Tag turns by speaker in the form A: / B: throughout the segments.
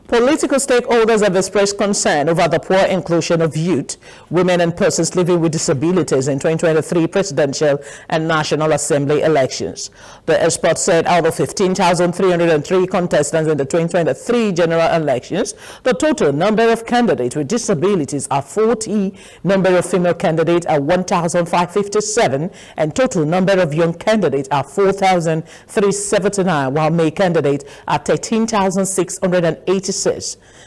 A: Political stakeholders have expressed concern over the poor inclusion of youth, women and persons living with disabilities in 2023 presidential and National Assembly elections. The expert said out of 15,303 contestants in the 2023 general elections, the total number of candidates with disabilities are 40, number of female candidates are 1,557, and total number of young candidates are 4,379, while male candidates are 13,686.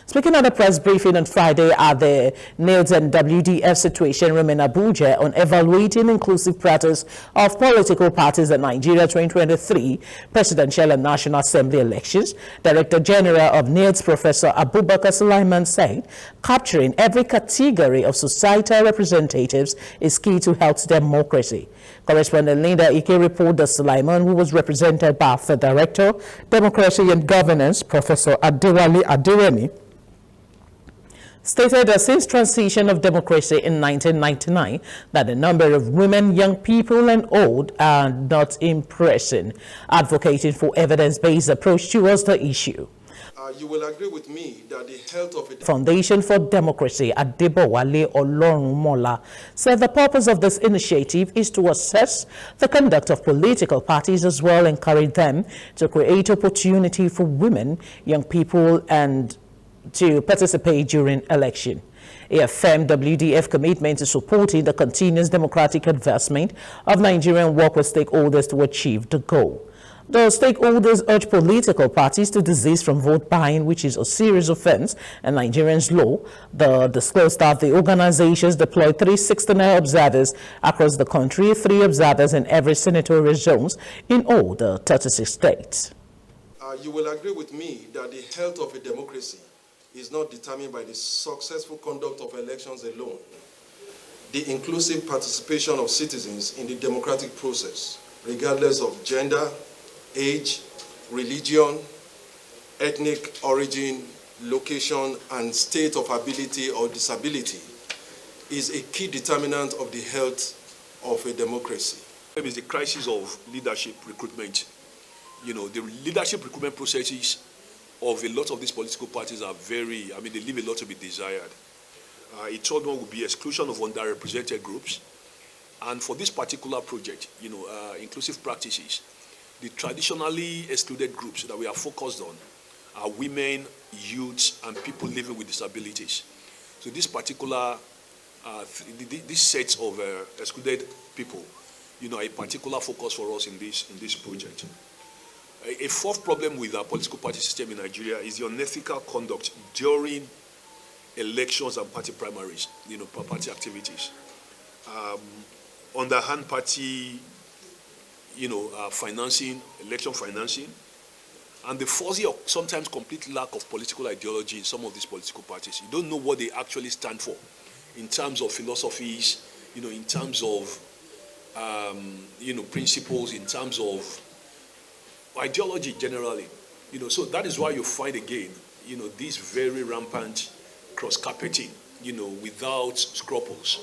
A: Speaking at a press briefing on Friday at the NILS and WDF situation room in Abuja on evaluating inclusive practice of political parties in Nigeria 2023 presidential and National Assembly elections, Director General of NILS Professor Abubakar Sulaiman said capturing every category of societal representatives is key to health democracy. Correspondent Linda Ike reported that Sulaiman, who was represented by the Director, Democracy and Governance, Professor Adewale Aderemi, stated that since transition of democracy in 1999, that the number of women, young people and old are not impressing, advocating for evidence-based approach towards the issue.
B: You will agree with me that the health of a
A: Foundation for Democracy at Adebowale Olorunmola said the purpose of this initiative is to assess the conduct of political parties as well, encourage them to create opportunity for women, young people and to participate during election. He affirmed WDF commitment to supporting the continuous democratic advancement of Nigerian work with stakeholders to achieve the goal. The stakeholders urge political parties to desist from vote buying, which is a serious offense in Nigerian's law. The disclosed that the organizations deployed 369 observers across the country, 3 observers in every senatorial zones in all the 36 states.
B: You will agree with me that the health of a democracy is not determined by the successful conduct of elections alone. The inclusive participation of citizens in the democratic process, regardless of gender, age, religion, ethnic origin, location, and state of ability or disability, is a key determinant of the health of a democracy.
C: It is the crisis of leadership recruitment. You know, the leadership recruitment processes of a lot of these political parties are they leave a lot to be desired. A third one would be exclusion of underrepresented groups. And for this particular project, inclusive practices, the traditionally excluded groups that we are focused on are women, youths, and people living with disabilities. So this particular, this set of excluded people, a particular focus for us in this project. A fourth problem with our political party system in Nigeria is the unethical conduct during elections and party primaries, party activities. Underhand party, financing, election financing, and the fuzzy or sometimes complete lack of political ideology in some of these political parties. You don't know what they actually stand for in terms of philosophies, in terms of, principles, in terms of ideology generally. So that is why you find again, this very rampant cross-carpeting, without scruples.